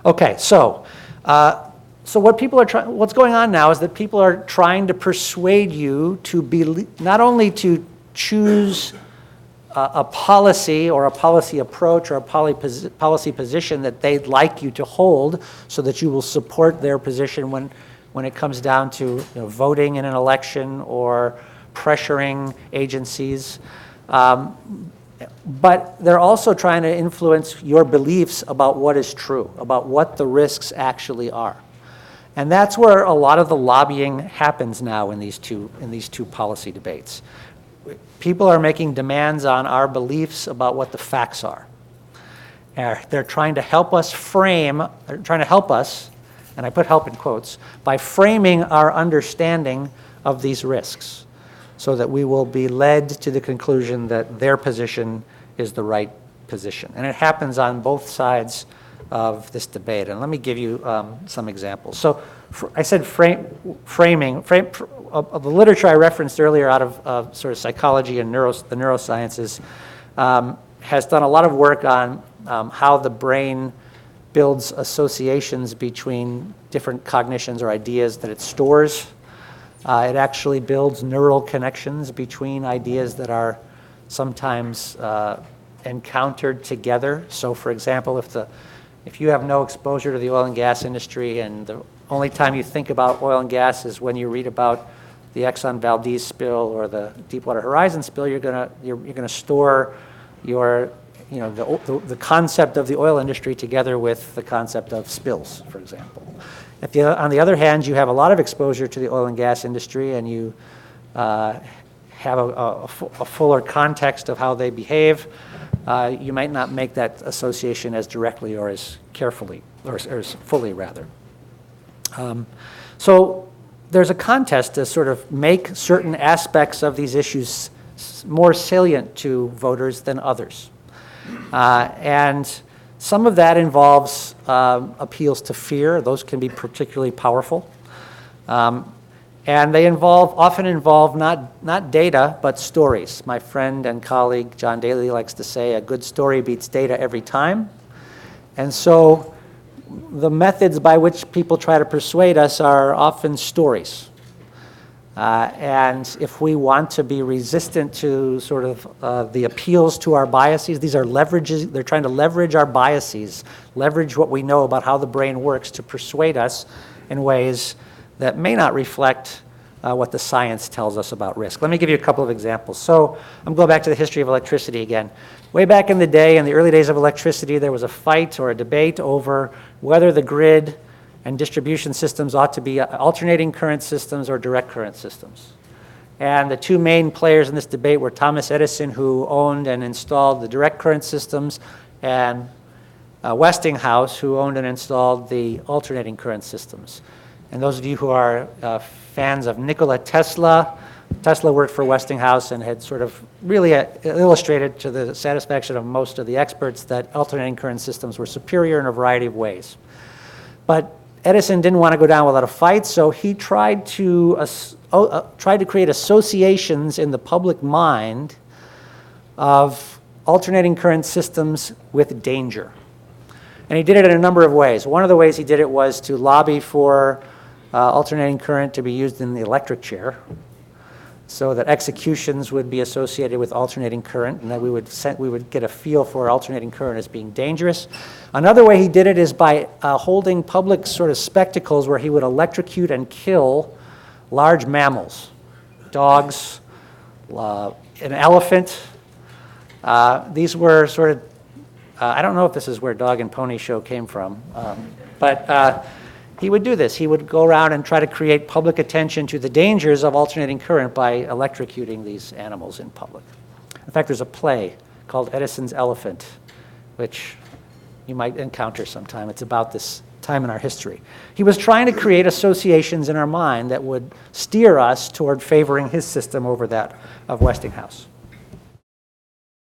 Okay, so what's going on now is that people are trying to persuade you to not only to choose a policy or a policy approach or a policy position that they'd like you to hold so that you will support their position when it comes down to voting in an election or pressuring agencies. But they're also trying to influence your beliefs about what is true, about what the risks actually are. And that's where a lot of the lobbying happens now in these two policy debates. People are making demands on our beliefs about what the facts are. They're trying to help us and I put help in quotes, by framing our understanding of these risks so that we will be led to the conclusion that their position is the right position. And it happens on both sides of this debate. And let me give you some examples. So I said framing. The literature I referenced earlier out of sort of psychology and the neurosciences has done a lot of work on how the brain builds associations between different cognitions or ideas that it stores. It actually builds neural connections between ideas that are sometimes encountered together. So for example, if you have no exposure to the oil and gas industry and the only time you think about oil and gas is when you read about the Exxon Valdez spill or the Deepwater Horizon spill, you're gonna store the concept of the oil industry together with the concept of spills, for example. On the other hand, you have a lot of exposure to the oil and gas industry and you have a fuller context of how they behave, you might not make that association as directly or as carefully, or as fully rather. So there's a contest to sort of make certain aspects of these issues more salient to voters than others. And some of that involves appeals to fear. Those can be particularly powerful. And they often involve not data, but stories. My friend and colleague John Daly likes to say, a good story beats data every time. And so the methods by which people try to persuade us are often stories. And if we want to be resistant to sort of the appeals to our biases, these are leverages. They're trying to leverage our biases, leverage what we know about how the brain works to persuade us in ways that may not reflect what the science tells us about risk. Let me give you a couple of examples. So I'm going back to the history of electricity again. Way back in the day, in the early days of electricity, there was a fight or a debate over whether the grid and distribution systems ought to be alternating current systems or direct current systems. And the two main players in this debate were Thomas Edison, who owned and installed the direct current systems, and Westinghouse, who owned and installed the alternating current systems. And those of you who are fans of Nikola Tesla, Tesla worked for Westinghouse and had sort of really illustrated to the satisfaction of most of the experts that alternating current systems were superior in a variety of ways. But Edison didn't want to go down without a fight, so he tried to create associations in the public mind of alternating current systems with danger. And he did it in a number of ways. One of the ways he did it was to lobby for alternating current to be used in the electric chair, so that executions would be associated with alternating current, and that we would get a feel for alternating current as being dangerous. Another way he did it is by holding public sort of spectacles where he would electrocute and kill large mammals, dogs, an elephant. These were sort of, I don't know if this is where Dog and Pony Show came from, but he would do this. He would go around and try to create public attention to the dangers of alternating current by electrocuting these animals in public. In fact, there's a play called Edison's Elephant, which you might encounter sometime. It's about this time in our history. He was trying to create associations in our mind that would steer us toward favoring his system over that of Westinghouse.